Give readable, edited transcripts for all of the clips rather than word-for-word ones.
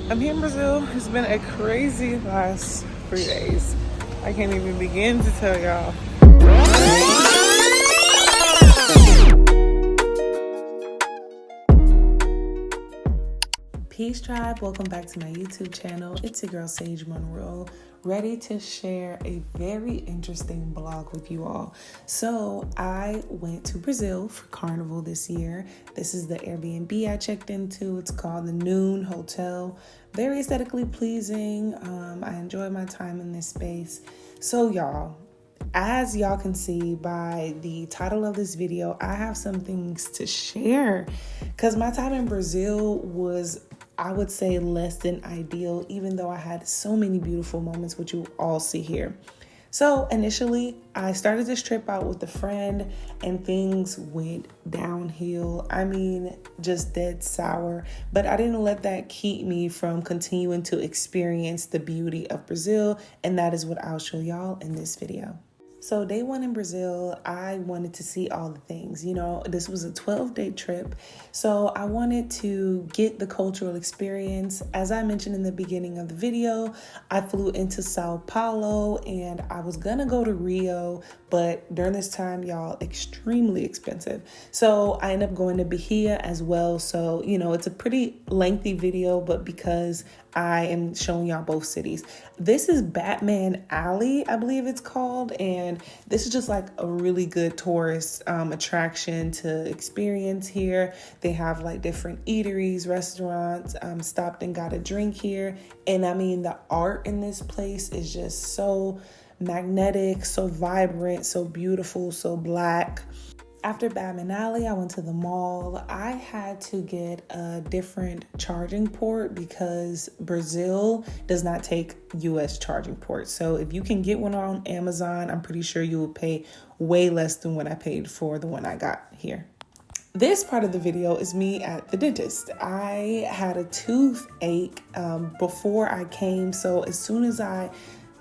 I'm here in Brazil. It's been a crazy last 3 days. I can't even begin to tell y'all. Peace tribe, welcome back to my YouTube channel. It's your girl Sage Monroe, ready to share a very interesting blog with you all. So I went to Brazil for carnival this year. This is the Airbnb I checked into. It's called the Noon Hotel. Very aesthetically pleasing. I enjoyed my time in this space. So y'all, as y'all can see by the title of this video, I have some things to share because my time in Brazil was, I would say, less than ideal, even though I had so many beautiful moments, which you all see here. So initially, I started this trip out with a friend and things went downhill. I mean, just dead sour. But I didn't let that keep me from continuing to experience the beauty of Brazil. And that is what I'll show y'all in this video. So day one in Brazil, I wanted to see all the things. You know, this was a 12-day trip. So I wanted to get the cultural experience. As I mentioned in the beginning of the video, I flew into Sao Paulo and I was gonna go to Rio, but during this time, y'all, extremely expensive. So I ended up going to Bahia as well. So, you know, it's a pretty lengthy video, but because I am showing y'all both cities. This is Batman Alley, I believe it's called. And this is just like a really good tourist attraction to experience here. They have like different eateries, restaurants, stopped and got a drink here. And I mean, the art in this place is just so magnetic, so vibrant, so beautiful, so black. After Batman Alley, I went to the mall. I had to get a different charging port because Brazil does not take US charging ports. So if you can get one on Amazon, I'm pretty sure you will pay way less than what I paid for the one I got here. This part of the video is me at the dentist. I had a toothache before I came. So as soon as I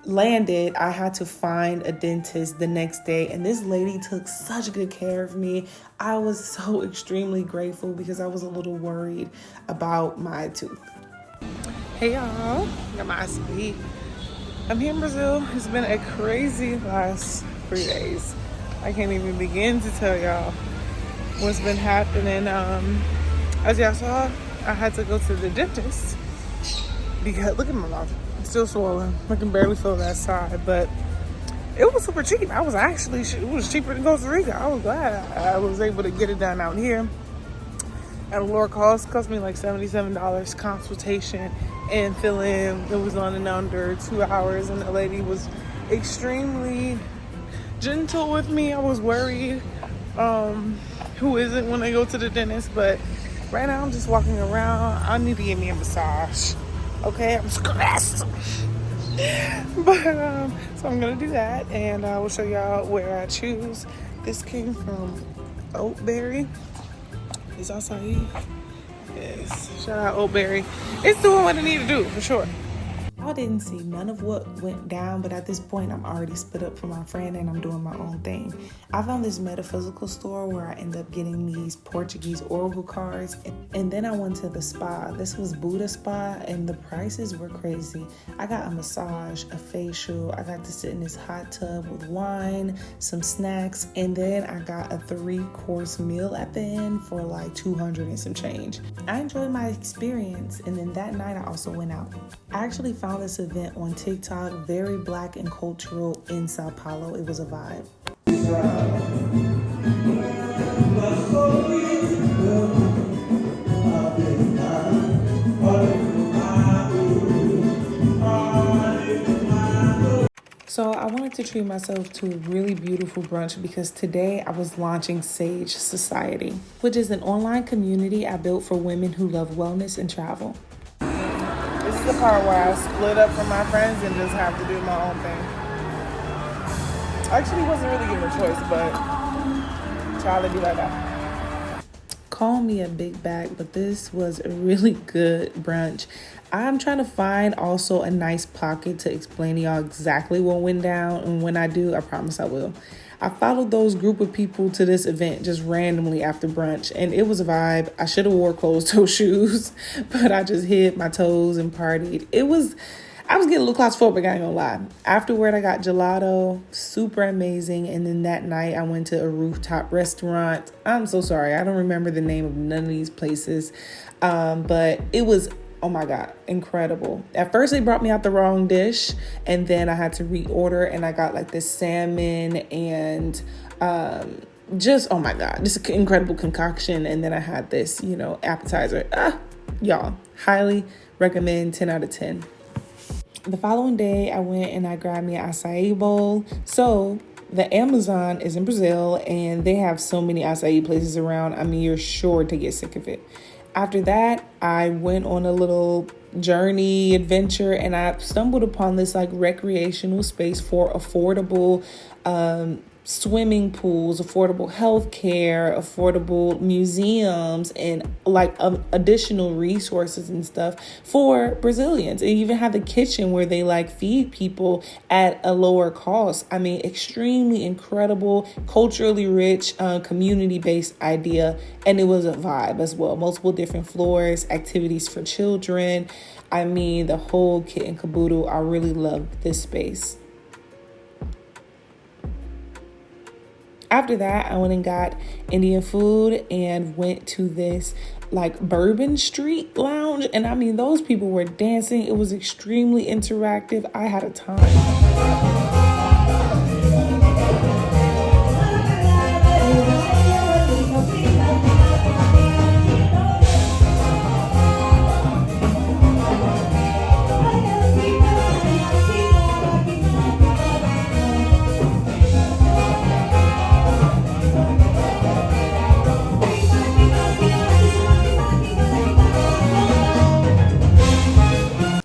landed, I had to find a dentist the next day, and this lady took such good care of me. I was so extremely grateful because I was a little worried about my tooth. Hey y'all, I'm here in Brazil. It's been a crazy last 3 days. I can't even begin to tell y'all what's been happening. As y'all saw, I had to go to the dentist because look at my mouth. Still swollen. I can barely feel that side, but it was super cheap. It was cheaper than Costa Rica. I was glad I was able to get it done out here at a lower cost. It cost me like $77 consultation and fill in. It was on and under 2 hours, and the lady was extremely gentle with me. I was worried. Who isn't when I go to the dentist? But right now I'm just walking around. I need to get me a massage. Okay, I'm stressed. But so I'm gonna do that, and I will show y'all where I choose. This came from Oatberry. Is acai? Yes. Shout out Oatberry. It's doing what it need to do for sure. I didn't see none of what went down, but at this point I'm already split up from my friend and I'm doing my own thing. I found this metaphysical store where I end up getting these Portuguese oracle cards, and then I went to the spa. This was Buddha Spa, and the prices were crazy. I got a massage, a facial, I got to sit in this hot tub with wine, some snacks, and then I got a 3-course meal at the end for like 200 and some change. I enjoyed my experience, and then that night I also went out. I actually found this event on TikTok, very black and cultural in Sao Paulo. It was a vibe. So I wanted to treat myself to a really beautiful brunch because today I was launching Sage Society, which is an online community I built for women who love wellness and travel. This is the part where I split up from my friends and just have to do my own thing. I actually wasn't really given a choice, but try to be like that. Call me a big bag, but this was a really good brunch. I'm trying to find also a nice pocket to explain to y'all exactly what went down, and when I do, I promise I will. I followed those group of people to this event just randomly after brunch, and it was a vibe. I should have wore closed toe shoes, but I just hit my toes and partied. I was getting a little claustrophobic, I ain't gonna lie. Afterward, I got gelato, super amazing. And then that night, I went to a rooftop restaurant. I'm so sorry, I don't remember the name of none of these places, but it was, oh my God, incredible. At first, they brought me out the wrong dish, and then I had to reorder, and I got like this salmon and just, oh my God, this incredible concoction. And then I had this, appetizer. Y'all, highly recommend, 10 out of 10. The following day, I went and I grabbed me an acai bowl. So the Amazon is in Brazil, and they have so many acai places around. I mean, you're sure to get sick of it. After that, I went on a little journey adventure, and I stumbled upon this like recreational space for affordable swimming pools, affordable healthcare, affordable museums, and like additional resources and stuff for Brazilians. They even have a kitchen where they like feed people at a lower cost. I mean, extremely incredible, culturally rich, community-based idea. And it was a vibe as well. Multiple different floors, activities for children. I mean, the whole kit and caboodle. I really loved this space. After that, I went and got Indian food and went to this like Bourbon Street lounge. And I mean, those people were dancing. It was extremely interactive. I had a time.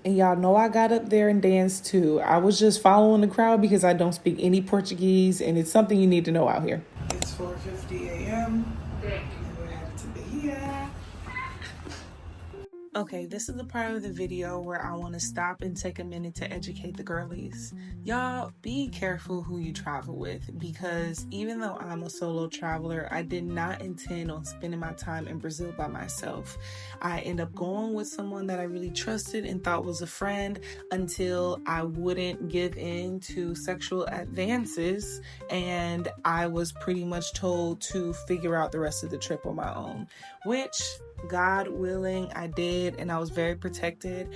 And y'all know I got up there and danced too. I was just following the crowd because I don't speak any Portuguese, and it's something you need to know out here. It's 4:50 a.m. and we're headed to Bahia. Okay, this is the part of the video where I want to stop and take a minute to educate the girlies. Y'all, be careful who you travel with, because even though I'm a solo traveler, I did not intend on spending my time in Brazil by myself. I ended up going with someone that I really trusted and thought was a friend until I wouldn't give in to sexual advances, and I was pretty much told to figure out the rest of the trip on my own, which, God willing, I did, and I was very protected.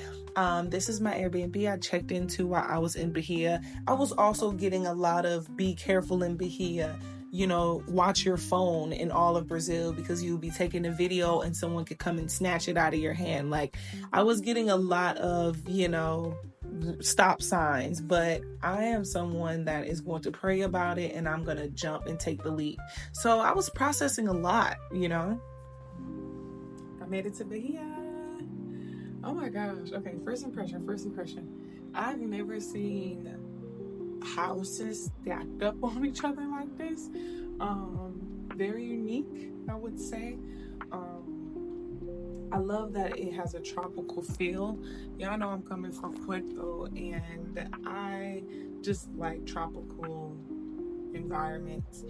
This is my Airbnb I checked into while I was in Bahia. I was also getting a lot of be careful in Bahia. Watch your phone in all of Brazil, because you'll be taking a video and someone could come and snatch it out of your hand. Like, I was getting a lot of, stop signs, but I am someone that is going to pray about it, and I'm going to jump and take the leap. So I was processing a lot, I made it to Bahia. Oh my gosh. Okay, first impression. I've never seen houses stacked up on each other like this. Very unique, I would say. I love that it has a tropical feel. Y'all know I'm coming from Puerto, and I just like tropical environments.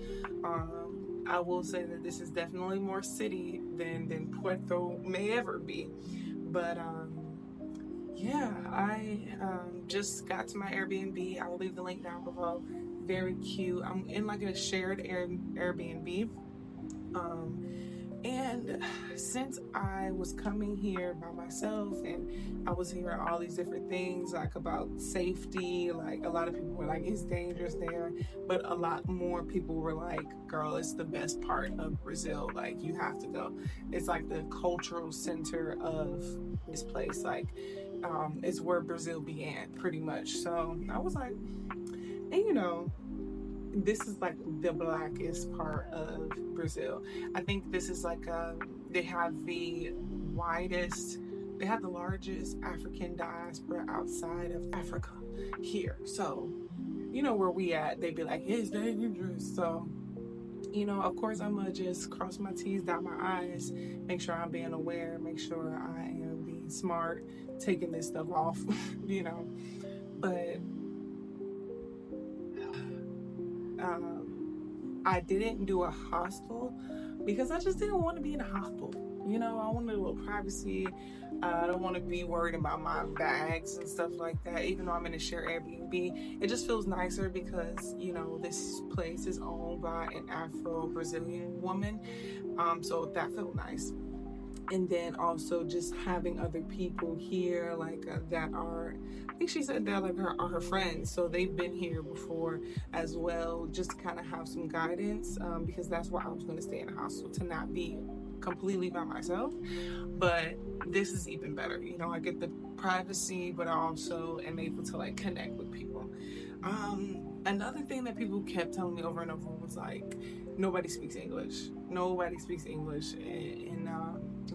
I will say that this is definitely more city than Puerto may ever be. But yeah, I just got to my Airbnb. I will leave the link down below. Very cute. I'm in like a shared Airbnb. And since I was coming here by myself, and I was hearing all these different things like about safety, like a lot of people were like, it's dangerous there, but a lot more people were like, girl, it's the best part of Brazil, like you have to go. It's like the cultural center of this place, like it's where Brazil began pretty much. So I was like, and this is like the blackest part of Brazil. I think this is like they have the largest African diaspora outside of Africa here. So, where we at, they'd be like, it's dangerous. So, of course I'm gonna just cross my T's, dot my I's, make sure I'm being aware, make sure I am being smart, taking this stuff off, but I didn't do a hostel because I just didn't want to be in a hostel. You know, I wanted a little privacy. I don't want to be worried about my bags and stuff like that. Even though I'm in a shared Airbnb, it just feels nicer because, you know, this place is owned by an Afro-Brazilian woman. So that felt nice. And then also just having other people here, like that are, I think she said that like her friends, so they've been here before as well, just to kind of have some guidance, because that's why I was going to stay in a hostel, to not be completely by myself. But this is even better, you know, I get the privacy, but I also am able to like connect with people. Another thing that people kept telling me over and over was like, nobody speaks English in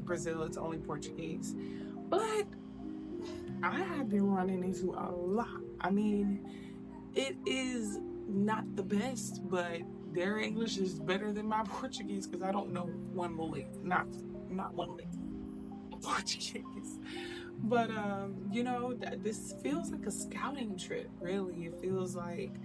Brazil. It's only Portuguese. But I have been running into a lot. I mean, it is not the best, but their English is better than my Portuguese, because I don't know one lick, not one lick Portuguese. But you know, this feels like a scouting trip, really. It feels like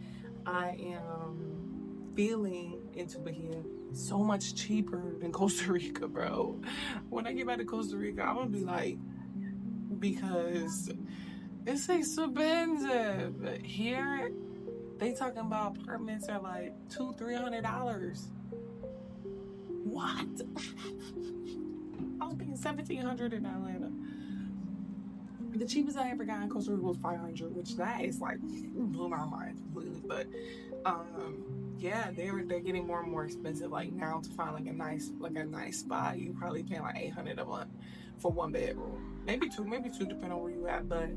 I am feeling into Bahia so much cheaper than Costa Rica, bro. When I get back to Costa Rica, I'm gonna be like, because it's expensive. Here, they talking about apartments are like $200-300. What? I was paying $1,700 in Atlanta. The cheapest I ever got in Costa Rica was $500, which that is like blew my mind completely. But yeah, they're getting more and more expensive. Like now, to find like a nice spot, you probably paying like $800 a month for one bedroom, maybe two, depending on where you at. But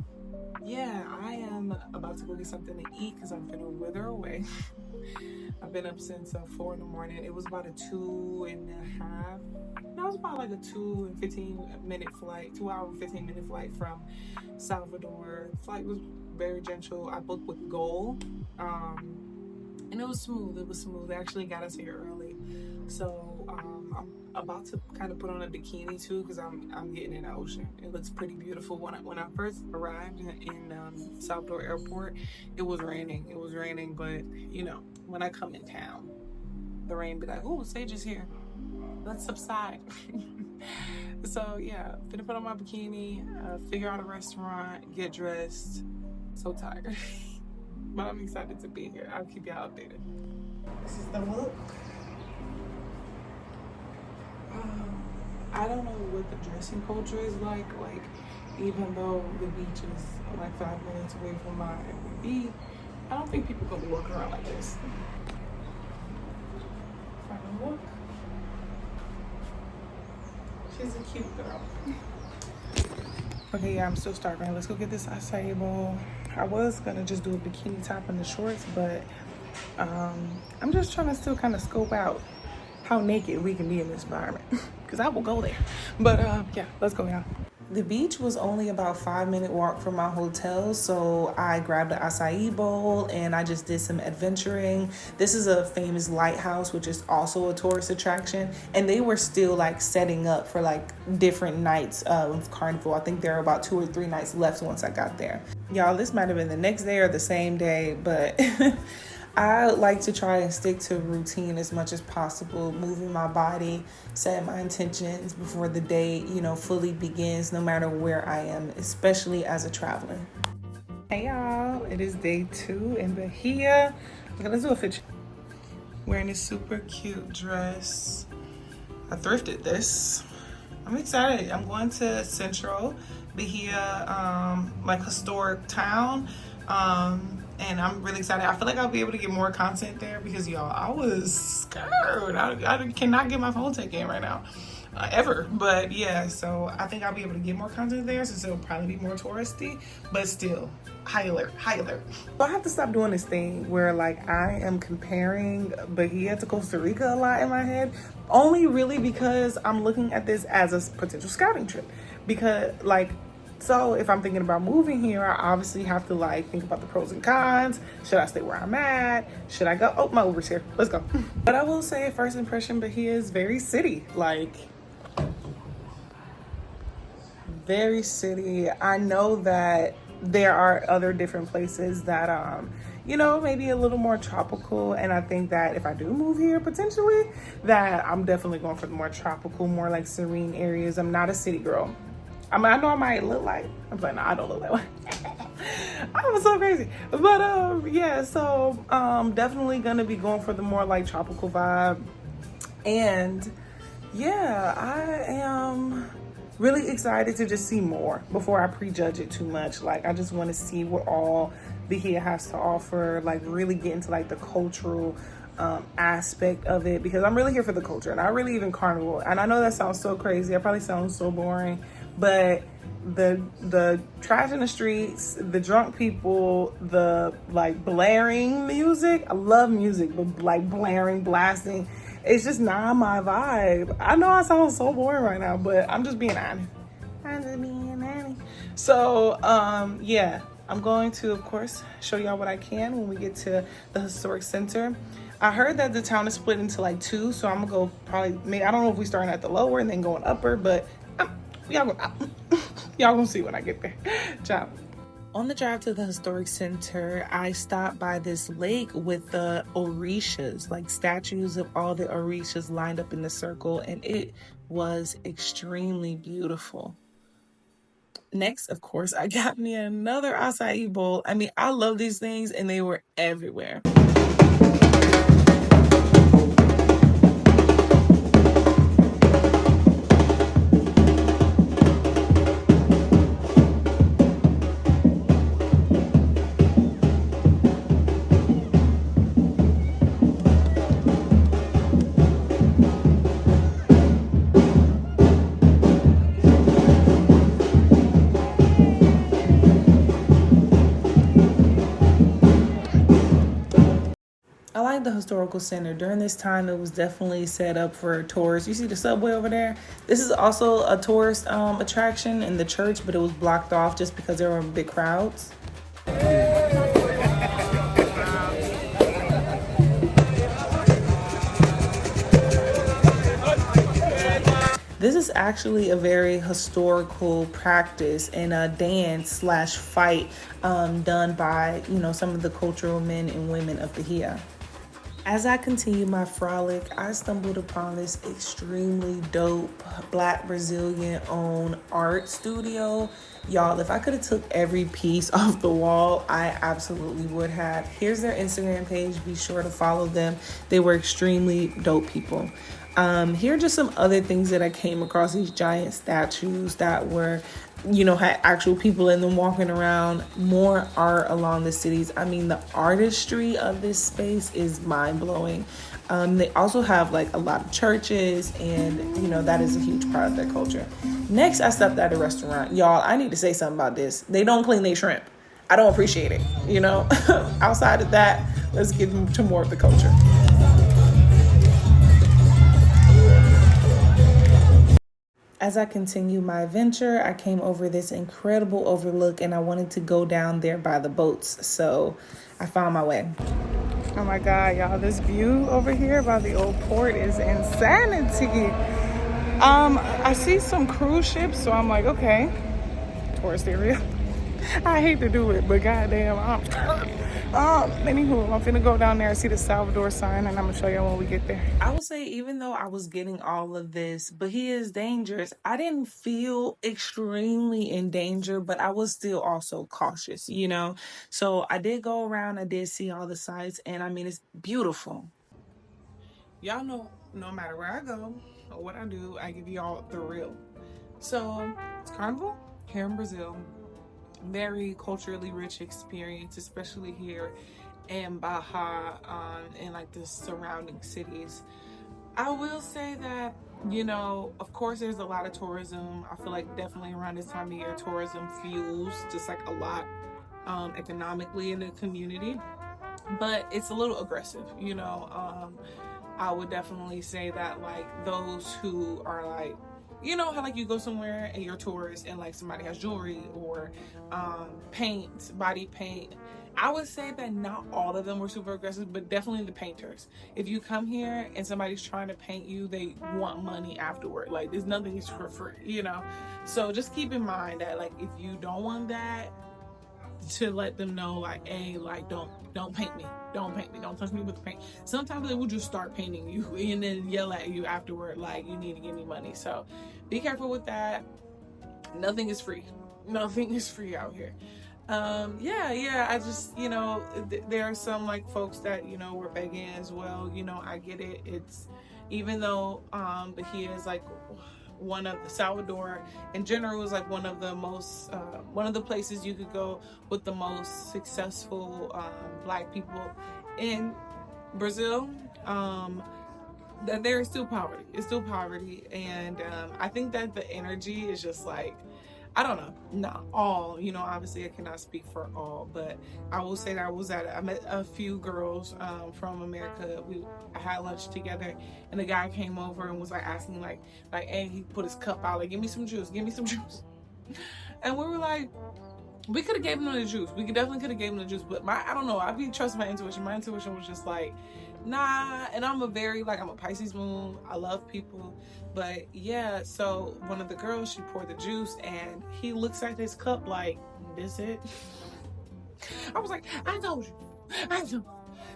yeah, I am about to go get something to eat because I'm gonna wither away. I've been up since 4 in the morning. It was about a 2.5. No, it was about like a 2 and 15-minute flight, 2 hour 15-minute flight from Salvador. The flight was very gentle. I booked with Goal, and it was smooth. They actually got us here early, so I'm about to kind of put on a bikini too, because I'm getting in the ocean. It looks pretty beautiful. When I first arrived in Salvador Airport, it was raining, but you know, when I come in town, the rain be like, oh, Sage is here, let's subside. So yeah, I'm gonna put on my bikini, figure out a restaurant, get dressed. So tired. But I'm excited to be here. I'll keep y'all updated. This is the look. I don't know what the dressing culture is like. Like, even though the beach is like 5 minutes away from my Airbnb, I don't think people gonna be walking around like this. Final look. She's a cute girl. Okay, yeah, I'm still starving. Let's go get this acai bowl. I was gonna just do a bikini top and the shorts, but I'm just trying to still kind of scope out how naked we can be in this environment, because I will go there. But yeah, let's go, y'all. The beach was only about 5-minute walk from my hotel, so I grabbed an acai bowl and I just did some adventuring. This is a famous lighthouse, which is also a tourist attraction, and they were still like setting up for like different nights of carnival. I think there are about 2 or 3 nights left once I got there. Y'all, this might have been the next day or the same day, but I like to try and stick to routine as much as possible, moving my body, setting my intentions before the day, you know, fully begins, no matter where I am, especially as a traveler. Hey y'all, it is day 2 in Bahia. Okay, let's do a fit. Wearing this super cute dress. I thrifted this. I'm excited. I'm going to Central Bahia, like historic town. And I'm really excited. I feel like I'll be able to get more content there because, y'all, I was scared. I cannot get my phone taken right now, ever. But yeah, so I think I'll be able to get more content there since it'll probably be more touristy, but still, high alert. So I have to stop doing this thing where like I am comparing Bahia to Costa Rica a lot in my head, only really because I'm looking at this as a potential scouting trip. Because like, so if I'm thinking about moving here, I obviously have to like think about the pros and cons. Should I stay where I'm at? Should I go? Oh, my Uber's here. Let's go. But I will say, first impression, Bahia is very city. Like, very city. I know that there are other different places that maybe a little more tropical. And I think that if I do move here potentially, that I'm definitely going for the more tropical, more like serene areas. I'm not a city girl. I mean, I know I might look like, I'm like, no, I don't look that way. I'm so crazy. But yeah, so definitely gonna be going for the more like tropical vibe. And yeah, I am really excited to just see more before I prejudge it too much. Like, I just want to see what all Bahia has to offer, like really get into like the cultural aspect of it, because I'm really here for the culture, and I really even carnival. And I know that sounds so crazy, I probably sound so boring, but the trash in the streets, the drunk people, the like blaring music. I love music, but like blaring, blasting, it's just not my vibe. I know I sound so boring right now, but I'm just being honest. I'm just being honest. So, yeah, I'm going to, of course, show y'all what I can when we get to the historic center. I heard that the town is split into like two, so I'm gonna go probably, I don't know if we starting at the lower and then going upper, but y'all gonna see when I get there. Ciao. On the drive to the historic center, I stopped by this lake with the orishas, like statues of all the orishas lined up in the circle, and it was extremely beautiful. Next, of course, I got me another acai bowl. I mean, I love these things, and they were everywhere. I like the historical center. During this time, it was definitely set up for tourists. You see the subway over there? This is also a tourist attraction in the church, but it was blocked off just because there were big crowds. This is actually a very historical practice and a dance slash fight done by, some of the cultural men and women of Bahia. As I continued my frolic, I stumbled upon this extremely dope Black Brazilian owned art studio. Y'all, if I could have took every piece off the wall, I absolutely would have. Here's their Instagram page. Be sure to follow them. They were extremely dope people. Here are just some other things that I came across. These giant statues that were, had actual people in them walking around. More art along the cities. I mean, the artistry of this space is mind-blowing. They also have like a lot of churches, and that is a huge part of their culture. Next, I stopped at a restaurant. Y'all, I need to say something about this. They don't clean their shrimp. I don't appreciate it, Outside of that, let's get to more of the culture. As I continue my adventure, I came over this incredible overlook, and I wanted to go down there by the boats, so I found my way. Oh my God, y'all, this view over here by the old port is insanity. I see some cruise ships, so I'm like, okay, tourist area. I hate to do it, but goddamn, anywho, I'm finna go down there and see the Salvador sign, and I'm gonna show you when we get there. I would say, even though I was getting all of this, but he is dangerous, I didn't feel extremely in danger, but I was still also cautious, So I did go around, I did see all the sights, and I mean, it's beautiful. Y'all know, no matter where I go or what I do, I give y'all the real. So it's Carnival here in Brazil. Very culturally rich experience, especially here in Bahia and like the surrounding cities. I will say that, of course there's a lot of tourism. I feel like definitely around this time of year, tourism fuels just like a lot economically in the community, but it's a little aggressive, I would definitely say that like those who are like, how like you go somewhere and you're a tourist and like somebody has jewelry or paint, body paint. I would say that not all of them were super aggressive, but definitely the painters. If you come here and somebody's trying to paint you, they want money afterward. Like there's nothing is for free, So just keep in mind that like if you don't want that, to let them know, like, hey, like, don't paint me, don't touch me with the paint. Sometimes they will just start painting you and then yell at you afterward, like, you need to give me money. So be careful with that. Nothing is free out here. I just, there are some like folks that, were begging as well. I get it. It's, even though Bahia is like one of the Salvador in general is like one of the places you could go with the most successful Black people in Brazil, that there is still poverty. It's still poverty. And I think that the energy is just like, I don't know, not all, obviously I cannot speak for all, but I will say that I met a few girls from America. I had lunch together, and the guy came over and was like asking like, hey, he put his cup out, like, give me some juice. And we were like, we could have gave him the juice. We definitely could have gave him the juice, but I don't know, I be trusting my intuition. My intuition was just like, nah. And I'm a Pisces moon. I love people. But yeah, so one of the girls, she poured the juice and he looks at his cup like, this it? I was like, I told you.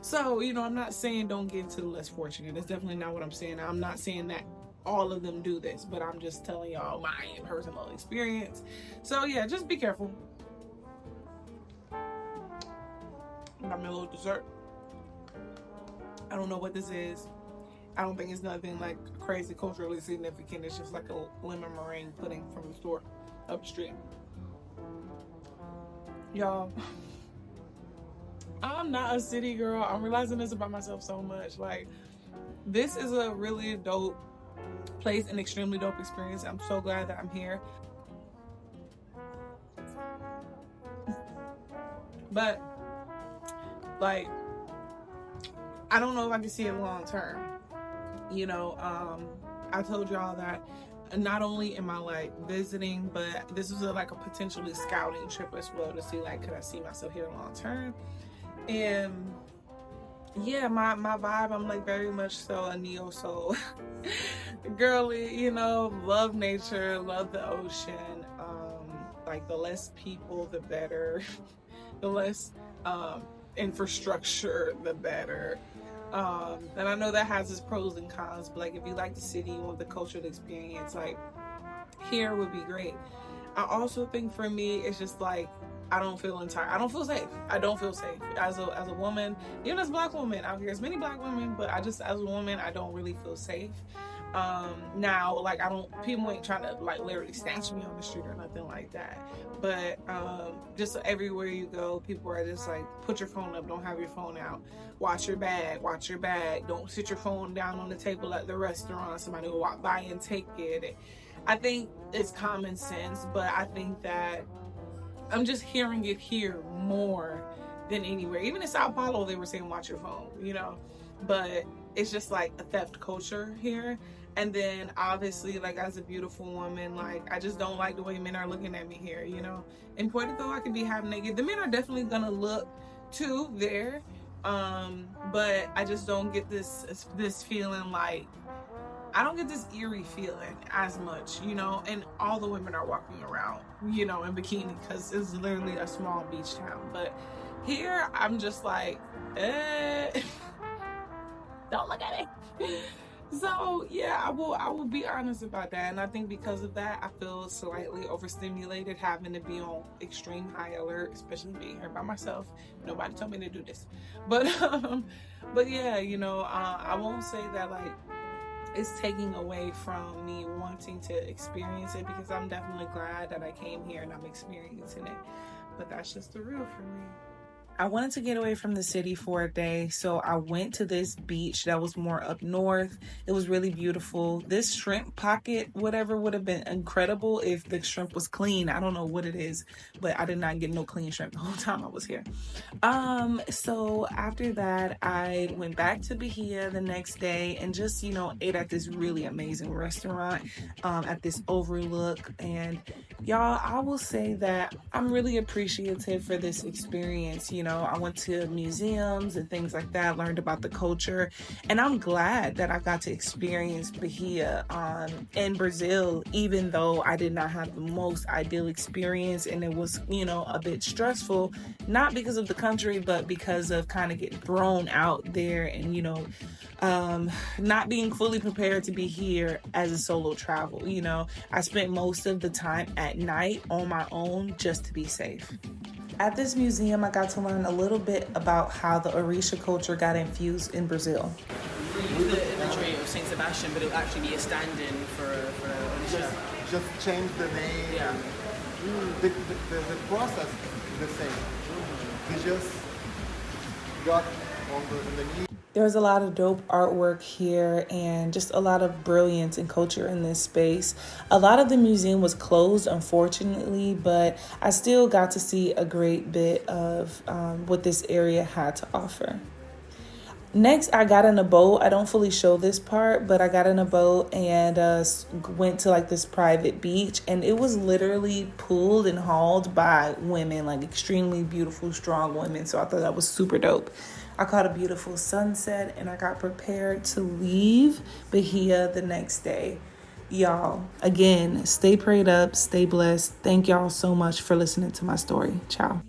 So, I'm not saying don't get into the less fortunate. That's definitely not what I'm saying. I'm not saying that all of them do this, but I'm just telling y'all my personal experience. So yeah, just be careful. Got me a little dessert. I don't know what this is. I don't think it's nothing like crazy culturally significant. It's just like a lemon meringue pudding from the store up the street. Y'all, I'm not a city girl. I'm realizing this about myself so much. Like, this is a really dope place, an extremely dope experience. I'm so glad that I'm here. But, like, I don't know if I can see it long term. I told y'all that not only am I like visiting, but this was like a potentially scouting trip as well to see like, could I see myself here long term? And yeah, my vibe, I'm like very much so a neo soul girly, love nature, love the ocean. Like the less people, the better. The less infrastructure, the better. And I know that has its pros and cons, but like if you like the city, you want the cultural experience, like here would be great. I also think for me, it's just like, I don't feel safe. I don't feel safe as a woman, even as a Black woman out here. There's many Black women, but as a woman, I don't really feel safe. Now, like, people ain't trying to like literally snatch me on the street or nothing like that. But just everywhere you go, people are just like, put your phone up, don't have your phone out. Watch your bag. Don't sit your phone down on the table at the restaurant. Somebody will walk by and take it. I think it's common sense, but I think that I'm just hearing it here more than anywhere. Even in Sao Paulo, they were saying, watch your phone, but it's just like a theft culture here. And then obviously, like, as a beautiful woman, like, I just don't like the way men are looking at me here, In Puerto Rico, I can be half naked. The men are definitely gonna look too there, but I just don't get this feeling like, I don't get this eerie feeling as much, and all the women are walking around, in bikini, because it's literally a small beach town. But here, I'm just like, don't look at me. So yeah, I will be honest about that. And I think because of that, I feel slightly overstimulated, having to be on extreme high alert, especially being here by myself. Nobody told me to do this. But yeah, I won't say that like it's taking away from me wanting to experience it, because I'm definitely glad that I came here and I'm experiencing it. But that's just the real for me. I wanted to get away from the city for a day, so I went to this beach that was more up north. It was really beautiful. This shrimp pocket, whatever, would have been incredible if the shrimp was clean. I don't know what it is, but I did not get no clean shrimp the whole time I was here. So after that, I went back to Bahia the next day and just, ate at this really amazing restaurant at this overlook. And y'all, I will say that I'm really appreciative for this experience. I went to museums and things like that, learned about the culture, and I'm glad that I got to experience Bahia in Brazil, even though I did not have the most ideal experience and it was, a bit stressful, not because of the country, but because of kind of getting thrown out there and, not being fully prepared to be here as a solo travel. I spent most of the time at night on my own just to be safe. At this museum, I got to learn a little bit about how the Orisha culture got infused in Brazil. The imagery of Saint Sebastian, but it will actually be a stand-in for Orisha. Just change the name. Yeah. The process is the same. They just got on the knee. There's a lot of dope artwork here and just a lot of brilliance and culture in this space. A lot of the museum was closed, unfortunately, but I still got to see a great bit of what this area had to offer. Next, I got in a boat. I don't fully show this part, but I got in a boat and went to like this private beach, and it was literally pulled and hauled by women, like extremely beautiful, strong women. So I thought that was super dope. I caught a beautiful sunset and I got prepared to leave Bahia the next day. Y'all, again, stay prayed up, stay blessed. Thank y'all so much for listening to my story. Ciao.